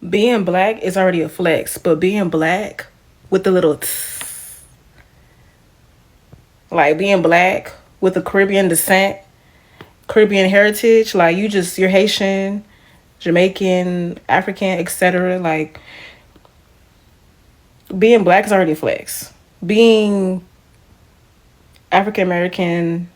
Being black is already a flex, but being black with the little like being black with a Caribbean descent, Caribbean heritage, like you're Haitian, Jamaican, African, etc. Like being black is already a flex. Being African American,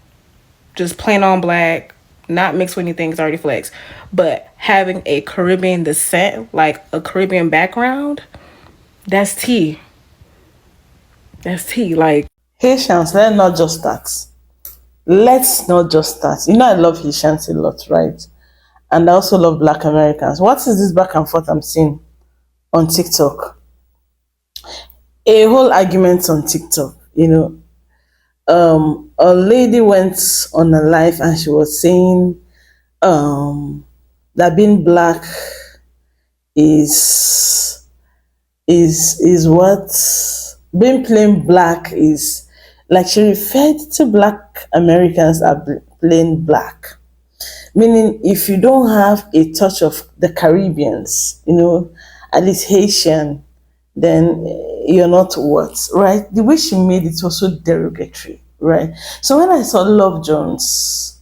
just plain on black, not mixed with anything is already flex. But having a Caribbean descent, like a Caribbean background, that's tea. That's tea. Like Haitians, let's not just start. Let's not just start. You know, I love Haitians a lot, right? And I also love Black Americans. What is this back and forth I'm seeing on TikTok? A whole argument on TikTok, a lady went on a live and she was saying that being black is is what being plain black is, like she referred to Black Americans as plain black, meaning if you don't have a touch of the Caribbeans, at least Haitian, then you're not what, right? The way she made it was so derogatory, right? So when I saw Love Jones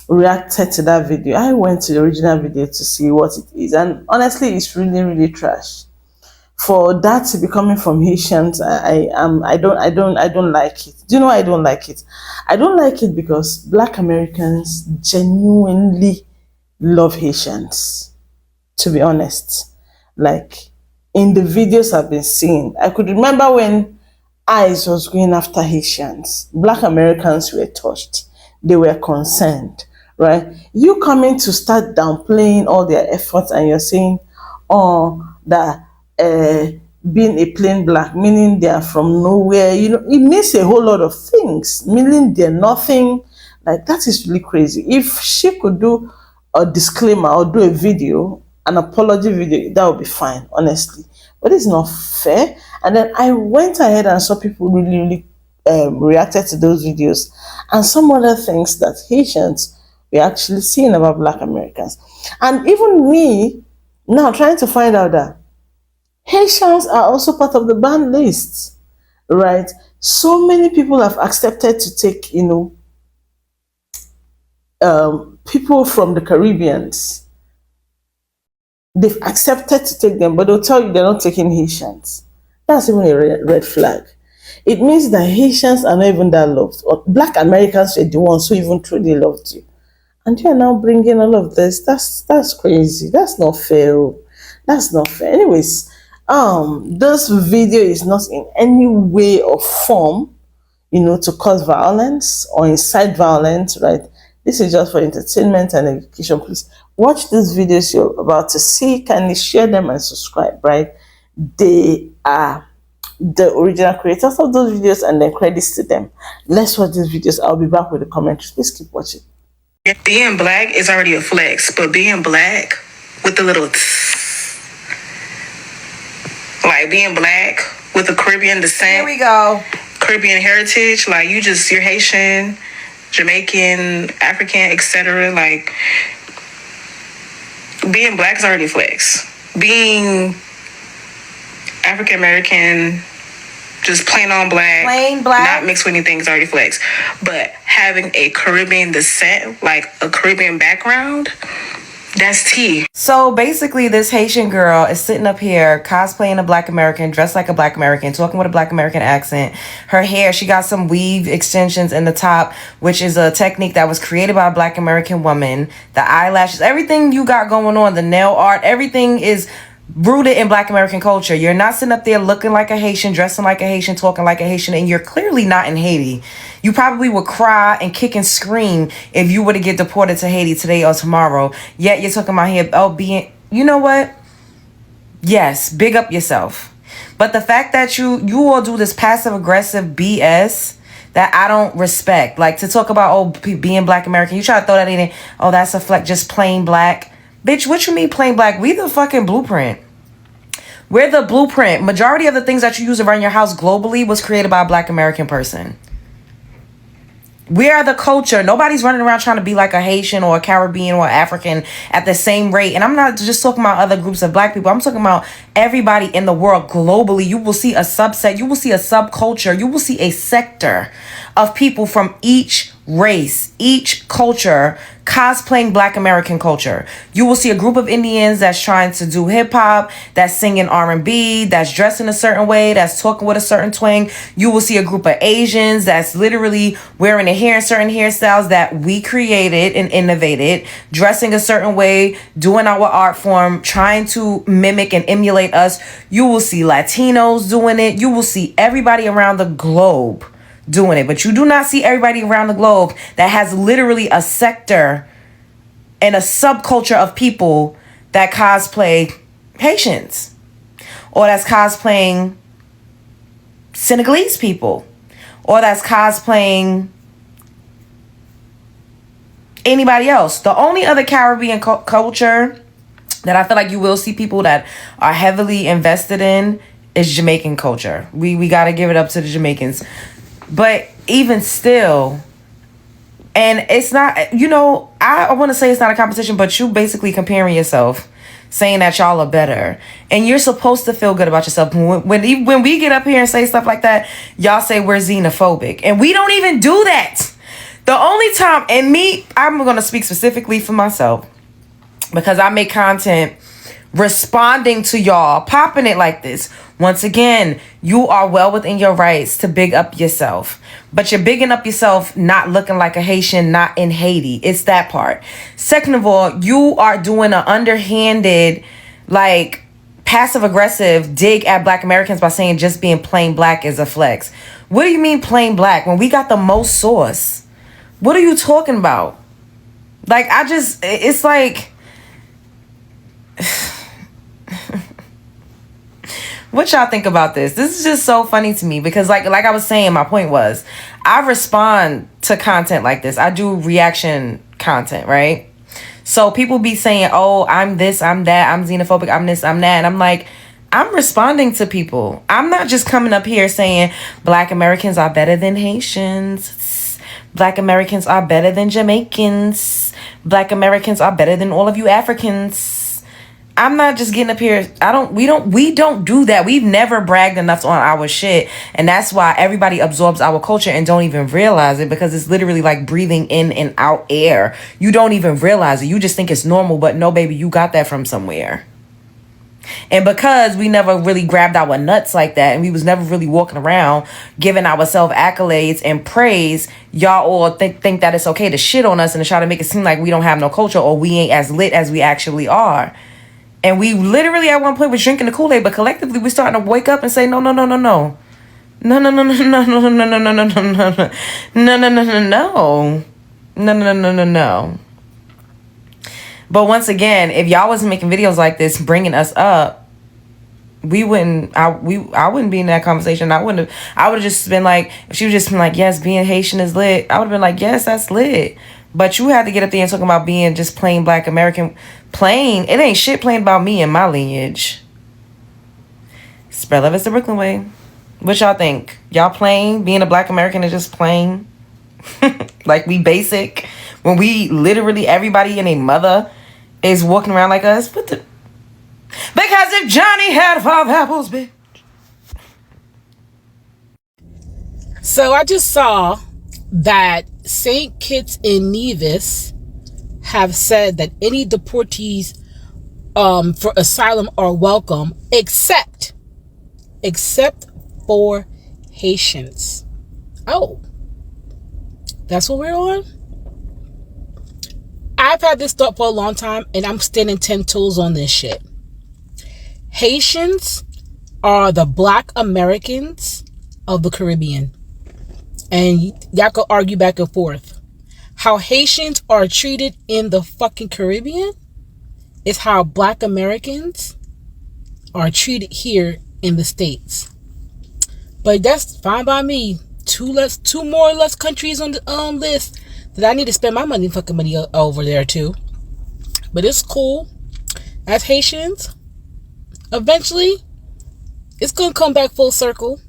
reacted to that video, I went to the original video to see what it is, and honestly, it's really, really trash. For that to be coming from Haitians, I don't like it. Do you know why I don't like it? I don't like it because Black Americans genuinely love Haitians, to be honest. Like, in the videos I've been seeing, I could remember when ICE was going after Haitians. Black Americans were touched. They were concerned, right? You coming to start downplaying all their efforts and you're saying, oh, that uh, being a plain black, meaning they are from nowhere, it means a whole lot of things, meaning they're nothing. Like, that is really crazy. If she could do a disclaimer or do a video, an apology video, that would be fine, honestly. But it's not fair. And then I went ahead and saw people really, really reacted to those videos and some other things that Haitians were actually seeing about Black Americans. And even me now trying to find out that Haitians are also part of the ban list, right? So many people have accepted to take, people from the Caribbeans. They've accepted to take them, but they'll tell you they're not taking Haitians. That's even a red flag. It means that Haitians are not even that loved. Or Black Americans were the ones who even truly loved you. And you are now bringing all of this. That's crazy. That's not fair. Oh. That's not fair. Anyways, this video is not in any way or form, to cause violence or incite violence, right? This is just for entertainment and education. Please watch these videos you're about to see. Kindly share them and subscribe, right? They are the original creators of those videos, and then credits to them. Let's watch these videos. I'll be back with the commentaries. Please keep watching. being black is already a flex, but being black with the little like being black with a Caribbean descent. Here we go. Caribbean heritage, like you're Haitian, Jamaican, African, etc. Like being black is already a flex. Being African American, just plain on black, not mixed with anything, is already flex. But having a Caribbean descent, like a Caribbean background, that's tea. So basically, this Haitian girl is sitting up here cosplaying a Black American, dressed like a Black American, talking with a Black American accent. Her hair, she got some weave extensions in the top, which is a technique that was created by a Black American woman. The eyelashes, everything you got going on, the nail art, everything is rooted in Black American culture. You're not sitting up there looking like a Haitian, dressing like a Haitian, talking like a Haitian, and you're clearly not in Haiti. You probably would cry and kick and scream if you were to get deported to Haiti today or tomorrow. Yet you're talking about here, being, you know what? Yes, big up yourself. But the fact that you all do this passive aggressive BS that I don't respect, like to talk about, being Black American, you try to throw that in, oh, that's a fleck, just plain black. Bitch, what you mean plain black? We the fucking blueprint. We're the blueprint. Majority of the things that you use around your house globally was created by a Black American person. We are the culture. Nobody's running around trying to be like a Haitian or a Caribbean or African at the same rate. And I'm not just talking about other groups of black people. I'm talking about everybody in the world globally. You will see a subset. You will see a subculture. You will see a sector of people from each race, each culture cosplaying Black American culture. You will see a group of Indians that's trying to do hip hop, that's singing R&B, that's dressed in a certain way, that's talking with a certain twang. You will see a group of Asians that's literally wearing their hair in certain hairstyles that we created and innovated, dressing a certain way, doing our art form, trying to mimic and emulate us. You will see Latinos doing it. You will see everybody around the globe doing it, but you do not see everybody around the globe that has literally a sector and a subculture of people that cosplay Haitians, or that's cosplaying Senegalese people, or that's cosplaying anybody else. The only other Caribbean culture that I feel like you will see people that are heavily invested in is Jamaican culture. We got to give it up to the Jamaicans. But even still, and it's not, I want to say it's not a competition, but you basically comparing yourself, saying that y'all are better. And you're supposed to feel good about yourself. When we get up here and say stuff like that, y'all say we're xenophobic. And we don't even do that. The only time, I'm going to speak specifically for myself, because I make content responding to y'all popping it like this. Once again, you are well within your rights to big up yourself, but you're bigging up yourself not looking like a Haitian, not in Haiti. It's that part. Second of all, you are doing an underhanded, like, passive aggressive dig at Black Americans by saying just being plain black is a flex. What do you mean plain black when we got the most sauce? What are you talking about? Like, it's like what y'all think about this? This is just so funny to me, because like I was saying, my point was I respond to content like this. I do reaction content, right? So people be saying, oh, I'm this, I'm that, I'm xenophobic, I'm this, I'm that. And I'm like, I'm responding to people. I'm not just coming up here saying Black Americans are better than Haitians. Black Americans are better than Jamaicans. Black Americans are better than all of you Africans. I'm not just getting up here. We don't do that. We've never bragged enough on our shit. And that's why everybody absorbs our culture and don't even realize it, because it's literally like breathing in and out air. You don't even realize it. You just think it's normal, but no, baby, you got that from somewhere. And because we never really grabbed our nuts like that, and we was never really walking around giving ourselves accolades and praise, y'all all think that it's okay to shit on us and to try to make it seem like we don't have no culture or we ain't as lit as we actually are. And we literally at one point was drinking the Kool-Aid, but collectively we're starting to wake up and say, no. No, no, no, no. No, no, no, no, no, no, no, no, no, no, no, no, no. No, no, no, no, no. No, no, no, no, no. But once again, if y'all wasn't making videos like this, bringing us up, I wouldn't be in that conversation. I would have just been like, if she would just been like, yes, being Haitian is lit, I would have been like, yes, that's lit. But you had to get up there and talking about being just plain Black American. Plain, it ain't shit plain about me and my lineage. Spread love is the Brooklyn way. What y'all think? Y'all plain? Being a Black American is just plain? Like we basic? When we literally, everybody and a mother is walking around like us? Because if Johnny had 5 apples, bitch. So I just saw that St. Kitts and Nevis have said that any deportees for asylum are welcome, except for Haitians. Oh, that's what we're on? I've had this thought for a long time, and I'm standing 10 toes on this shit. Haitians are the Black Americans of the Caribbean. And y'all could argue back and forth. How Haitians are treated in the fucking Caribbean is how Black Americans are treated here in the States. But that's fine by me. Two more or less countries on the list that I need to spend my fucking money over there too. But it's cool. As Haitians, eventually, it's gonna come back full circle.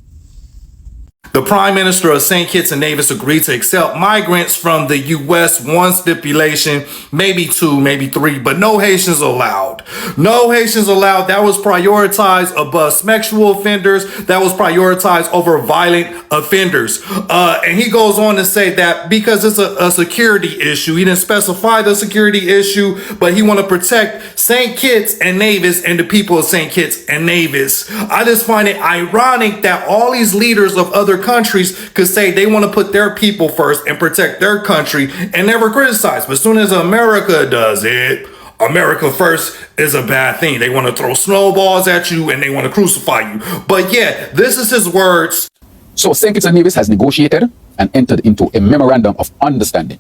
The Prime Minister of St. Kitts and Nevis agreed to accept migrants from the U.S. one stipulation, maybe two, maybe three, but no Haitians allowed. No Haitians allowed. That was prioritized above sexual offenders. That was prioritized over violent offenders. And he goes on to say that because it's a security issue, he didn't specify the security issue, but he want to protect St. Kitts and Nevis and the people of St. Kitts and Nevis. I just find it ironic that all these leaders of other countries could say they want to put their people first and protect their country and never criticize. But as soon as America does it, America first is a bad thing. They want to throw snowballs at you and they want to crucify you. But yeah, this is his words. So St. Kitts and Nevis has negotiated and entered into a memorandum of understanding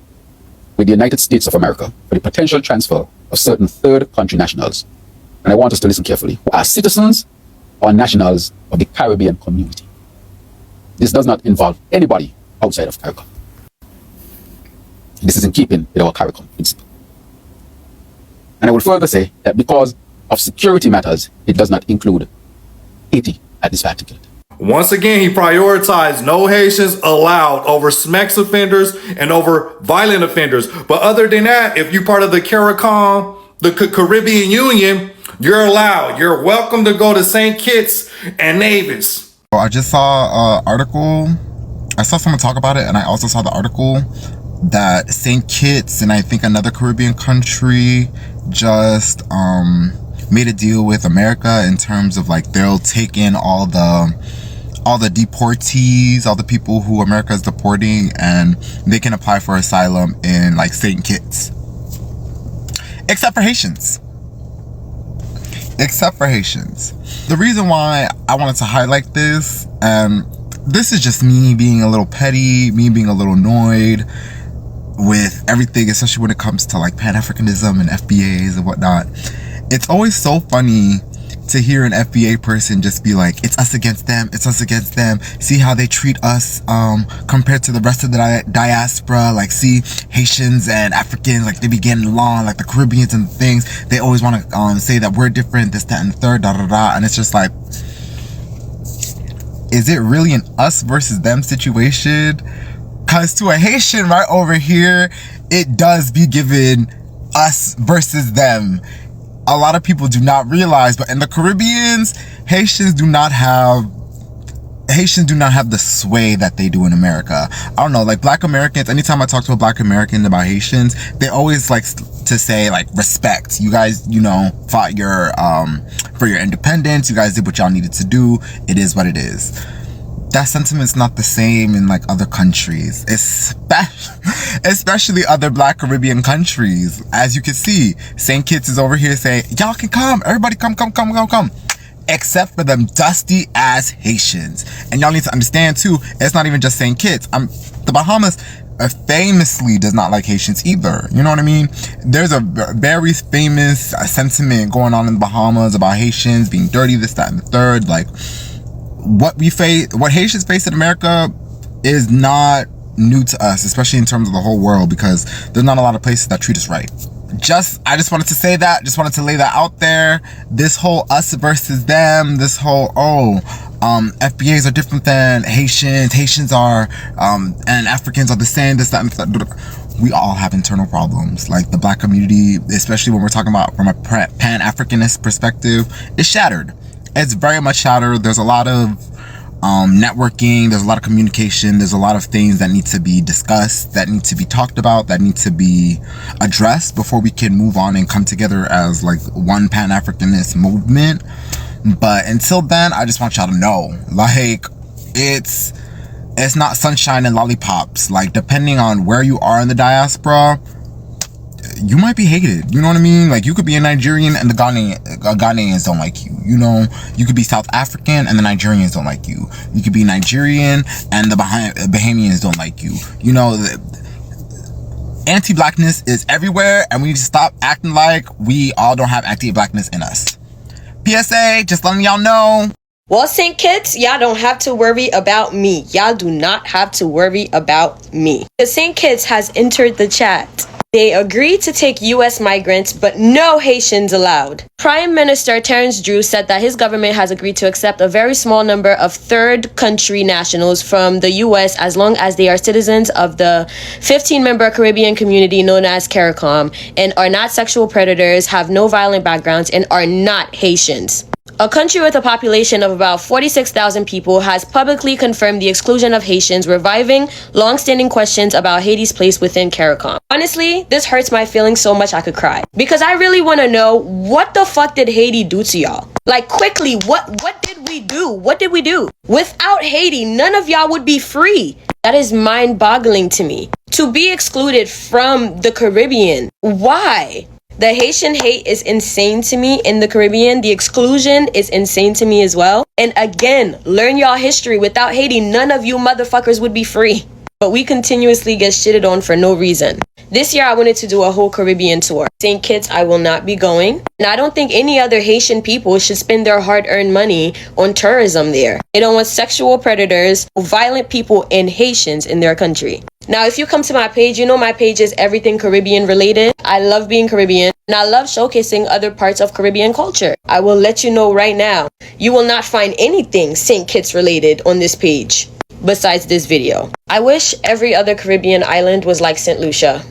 with the United States of America for the potential transfer of certain third country nationals. And I want us to listen carefully, who are citizens or nationals of the Caribbean community. This does not involve anybody outside of CARICOM. This is in keeping with our CARICOM principle. And I will further say that because of security matters, it does not include Haiti at this particular time. Once again, he prioritized no Haitians allowed over sex offenders and over violent offenders. But other than that, if you're part of the CARICOM, the Caribbean Union, you're allowed. You're welcome to go to St. Kitts and Nevis. I just saw an article. I saw someone talk about it, and I also saw the article that St. Kitts and I think another Caribbean country just made a deal with America in terms of like they'll take in all the deportees, all the people who America is deporting, and they can apply for asylum in like St. Kitts, except for Haitians. The reason why I wanted to highlight this, and this is just me being a little petty, me being a little annoyed with everything, especially when it comes to like Pan-Africanism and FBAs and whatnot. It's always so funny to hear an FBA person just be like, it's us against them, it's us against them. See how they treat us compared to the rest of the diaspora. Like, see, Haitians and Africans, like, they be getting along, like the Caribbeans and things. They always want to say that we're different, this, that, and the third, da, da, da. And it's just like, is it really an us versus them situation? Because to a Haitian right over here, it does be given us versus them. A lot of people do not realize, but in the Caribbeans, Haitians do not have the sway that they do in America. I don't know, like Black Americans, anytime I talk to a Black American about Haitians, they always like to say like respect. You guys, you know, fought your for your independence. You guys did what y'all needed to do. It is what it is. That sentiment's not the same in like other countries, especially other Black Caribbean countries. As you can see, St. Kitts is over here saying, y'all can come, everybody come. Except for them dusty ass Haitians. And y'all need to understand too, it's not even just St. Kitts. The Bahamas famously does not like Haitians either. You know what I mean? There's a very famous sentiment going on in the Bahamas about Haitians being dirty, this, that, and the third. Like, what Haitians face in America is not new to us, especially in terms of the whole world, because there's not a lot of places that treat us right. I just wanted to say that, just wanted to lay that out there. This whole us versus them, this whole, FBAs are different than Haitians are, and Africans are the same, this, that, and that. We all have internal problems. Like the Black community, especially when we're talking about from a Pan-Africanist perspective, is shattered. It's very much shattered. There's a lot of networking, there's a lot of communication, there's a lot of things that need to be discussed, that need to be talked about, that need to be addressed before we can move on and come together as like one Pan-Africanist movement. But until then, I just want y'all to know, like, it's not sunshine and lollipops. Like, depending on where you are in the diaspora, you might be hated. You know what I mean? Like, you could be a Nigerian and the Ghanaians don't like you. You know, you could be South African and the Nigerians don't like you. You could be Nigerian and the Bahamians don't like you. You know, anti-blackness is everywhere, and we need to stop acting like we all don't have anti-blackness in us. PSA, just letting y'all know. Well, St. Kitts, y'all don't have to worry about me. Y'all do not have to worry about me. The St. Kitts has entered the chat. They agreed to take U.S. migrants, but no Haitians allowed. Prime Minister Terence Drew said that his government has agreed to accept a very small number of third country nationals from the U.S. as long as they are citizens of the 15-member Caribbean community known as CARICOM and are not sexual predators, have no violent backgrounds, and are not Haitians. A country with a population of about 46,000 people has publicly confirmed the exclusion of Haitians, reviving long-standing questions about Haiti's place within CARICOM. Honestly, this hurts my feelings so much I could cry. Because I really want to know, what the fuck did Haiti do to y'all? Like, quickly, what did we do? What did we do? Without Haiti, none of y'all would be free. That is mind-boggling to me. To be excluded from the Caribbean. Why? The Haitian hate is insane to me in the Caribbean. The exclusion is insane to me as well. And again, learn y'all history. Without Haiti, none of you motherfuckers would be free. But we continuously get shitted on for no reason. This year, I wanted to do a whole Caribbean tour. St. Kitts, I will not be going. And I don't think any other Haitian people should spend their hard-earned money on tourism there. They don't want sexual predators, violent people, and Haitians in their country. Now, if you come to my page, you know my page is everything Caribbean related. I love being Caribbean, and I love showcasing other parts of Caribbean culture. I will let you know right now, you will not find anything St. Kitts related on this page besides this video. I wish every other Caribbean island was like St. Lucia,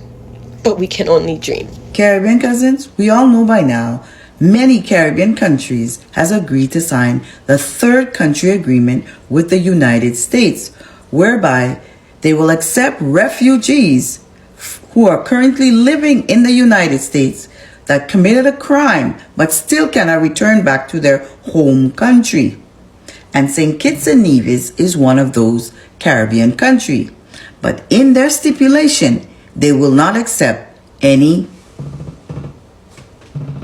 but we can only dream. Caribbean cousins, we all know by now, many Caribbean countries has agreed to sign the third country agreement with the United States, whereby they will accept refugees who are currently living in the United States that committed a crime but still cannot return back to their home country. And St. Kitts and Nevis is one of those Caribbean countries. But in their stipulation, they will not accept any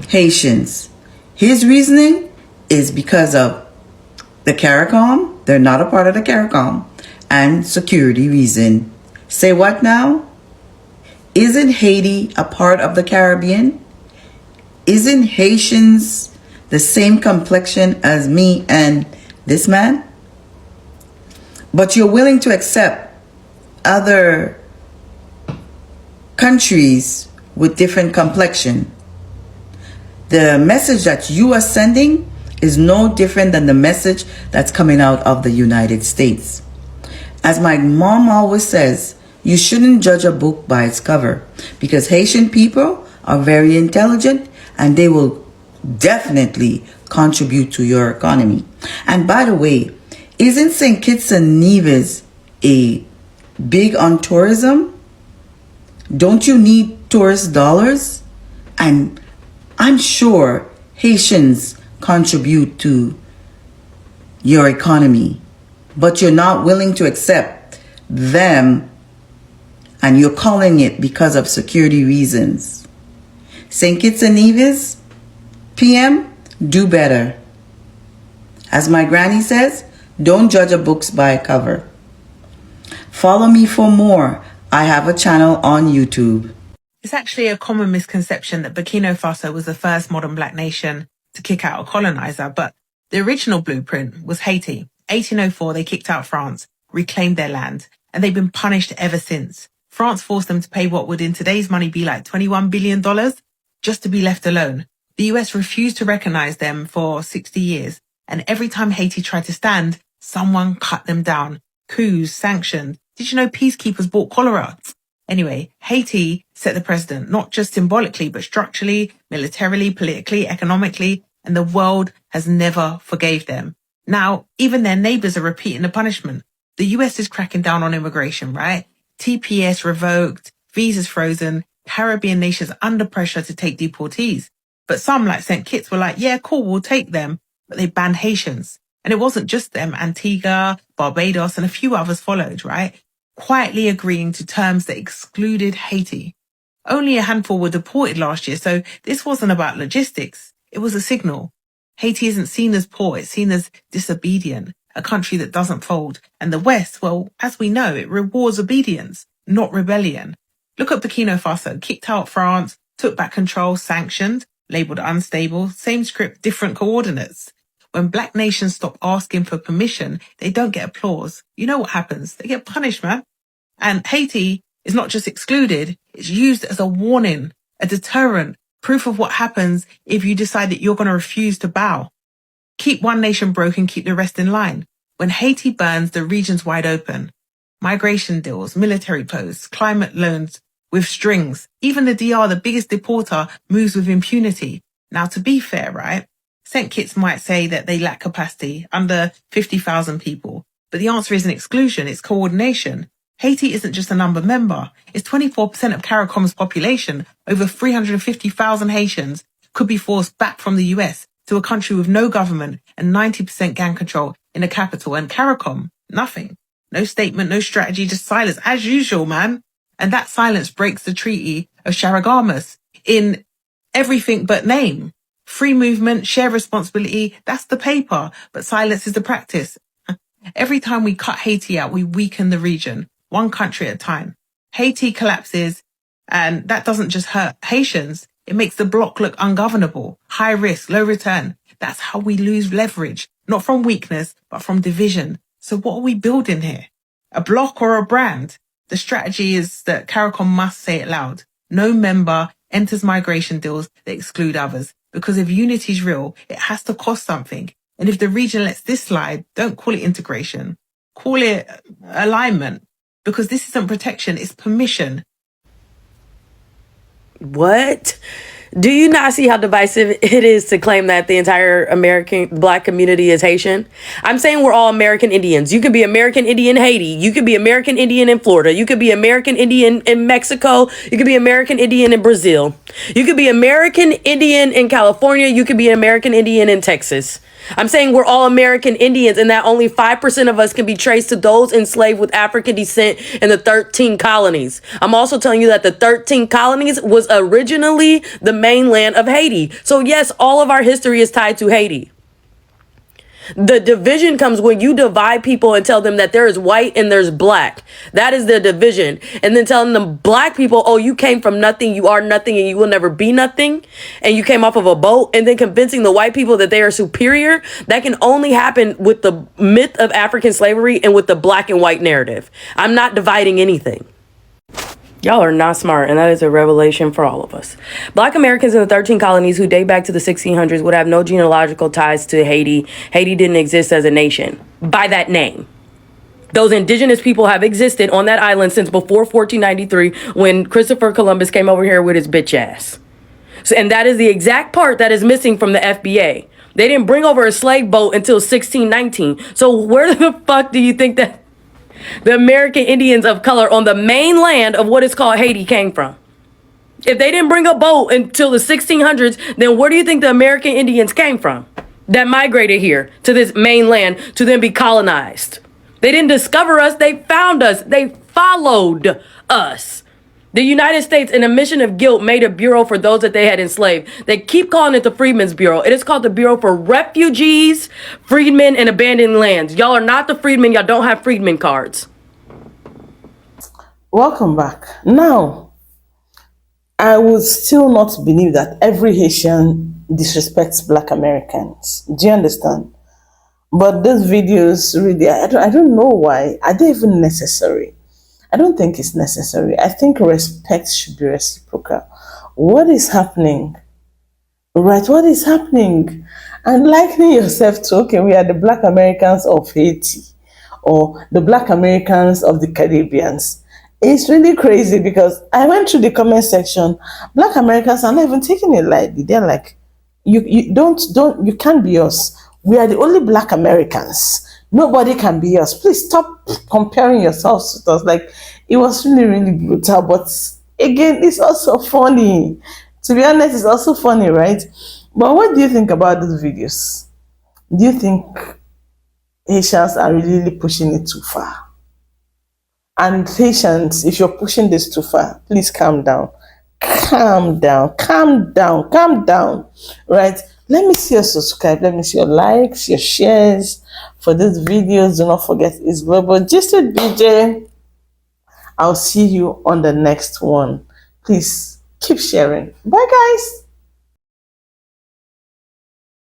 Haitians. His reasoning is because of the CARICOM. They're not a part of the CARICOM. And security reason. Say what now? Isn't Haiti a part of the Caribbean? Isn't Haitians the same complexion as me and this man? But you're willing to accept other countries with different complexion. The message that you are sending is no different than the message that's coming out of the United States. As my mom always says, you shouldn't judge a book by its cover, because Haitian people are very intelligent and they will definitely contribute to your economy. And by the way, isn't St. Kitts and Nevis a big on tourism? Don't you need tourist dollars? And I'm sure Haitians contribute to your economy, but you're not willing to accept them, and you're calling it because of security reasons. St. Kitts and Nevis, PM, do better. As my granny says, don't judge a book by a cover. Follow me for more. I have a channel on YouTube. It's actually a common misconception that Burkina Faso was the first modern black nation to kick out a colonizer, but the original blueprint was Haiti. 1804, they kicked out France, reclaimed their land, and they've been punished ever since. France forced them to pay what would in today's money be like $21 billion just to be left alone. The US refused to recognize them for 60 years, and every time Haiti tried to stand, someone cut them down. Coups, sanctions. Did you know peacekeepers bought cholera? Anyway, Haiti set the precedent, not just symbolically, but structurally, militarily, politically, economically, and the world has never forgave them. Now, even their neighbors are repeating the punishment. The US is cracking down on immigration, right? TPS revoked, visas frozen, Caribbean nations under pressure to take deportees. But some, like St. Kitts, were like, yeah, cool, we'll take them. But they banned Haitians. And it wasn't just them. Antigua, Barbados, and a few others followed, right? Quietly agreeing to terms that excluded Haiti. Only a handful were deported last year, so this wasn't about logistics. It was a signal. Haiti isn't seen as poor, it's seen as disobedient, a country that doesn't fold. And the West, well, as we know, it rewards obedience, not rebellion. Look at Burkina Faso, kicked out France, took back control, sanctioned, labelled unstable, same script, different coordinates. When black nations stop asking for permission, they don't get applause. You know what happens? They get punished, man. And Haiti, It's not just excluded, it's used as a warning, a deterrent, proof of what happens if you decide that you're going to refuse to bow. Keep one nation broken, keep the rest in line. When Haiti burns, the region's wide open. Migration deals, military posts, climate loans with strings. Even the DR, the biggest deporter, moves with impunity. Now, to be fair, right? St. Kitts might say that they lack capacity, under 50,000 people. But the answer isn't exclusion, it's coordination. Haiti isn't just a number member. It's 24% of CARICOM's population. Over 350,000 Haitians could be forced back from the US to a country with no government and 90% gang control in the capital. And CARICOM, nothing. No statement, no strategy, just silence, as usual, man. And that silence breaks the Treaty of Charagamus in everything but name. Free movement, share responsibility, that's the paper, but silence is the practice. Every time we cut Haiti out, we weaken the region, one country at a time. Haiti collapses, and that doesn't just hurt Haitians, it makes the bloc look ungovernable, high risk, low return. That's how we lose leverage, not from weakness, but from division. So what are we building here? A bloc or a brand? The strategy is that CARICOM must say it loud. No member enters migration deals that exclude others. Because if unity is real, it has to cost something. And if the region lets this slide, don't call it integration. Call it alignment. Because this isn't protection, it's permission. What? Do you not see how divisive it is to claim that the entire American black community is Haitian? I'm saying we're all American Indians. You could be American Indian Haiti. You could be American Indian in Florida. You could be American Indian in Mexico. You could be American Indian in Brazil. You could be American Indian in California. You could be American Indian in Texas. I'm saying we're all American Indians and that only 5% of us can be traced to those enslaved with African descent in the 13 colonies. I'm also telling you that the 13 colonies was originally the mainland of Haiti. So yes, all of our history is tied to Haiti. The division comes when you divide people and tell them that there is white and there's black. That is the division. And then telling them black people, oh, you came from nothing, you are nothing, and you will never be nothing. And you came off of a boat. And then convincing the white people that they are superior. That can only happen with the myth of African slavery and with the black and white narrative. I'm not dividing anything. Y'all are not smart, and that is a revelation for all of us. Black Americans in the 13 colonies who date back to the 1600s would have no genealogical ties to Haiti. Haiti didn't exist as a nation by that name. Those indigenous people have existed on that island since before 1493 when Christopher Columbus came over here with his bitch ass. So, and that is the exact part that is missing from the FBA. They didn't bring over a slave boat until 1619. So where the fuck do you think that the American Indians of color on the mainland of what is called Haiti came from? If they didn't bring a boat until the 1600s, then where do you think the American Indians came from that migrated here to this mainland to then be colonized? They didn't discover us. They found us. They followed us. The United States, in a mission of guilt, made a bureau for those that they had enslaved. They keep calling it the Freedmen's Bureau. It is called the Bureau for Refugees, Freedmen, and Abandoned Lands. Y'all are not the freedmen. Y'all don't have freedmen cards. Welcome back. Now, I would still not believe that every Haitian disrespects Black Americans. Do you understand? But these videos really, I don't know why. Are they even necessary? I don't think it's necessary. I think respect should be reciprocal. What is happening? Right, what is happening? And likening yourself to, okay, we are the Black Americans of Haiti or the Black Americans of the Caribbeans. It's really crazy because I went through the comment section. Black Americans are not even taking it lightly. They're like, you can't be us. We are the only Black Americans. Nobody can be us. Please stop comparing yourselves with us. Like, it was really, really brutal. But again, it's also funny. To be honest, it's also funny, right? But what do you think about these videos? Do you think Haitians are really pushing it too far? And Haitians, if you're pushing this too far, please calm down. Calm down. Calm down. Calm down. Right? Let me see your subscribe. Let me see your likes, your shares for these videos. Do not forget it's global. Just a BJ. I'll see you on the next one. Please keep sharing. Bye, guys.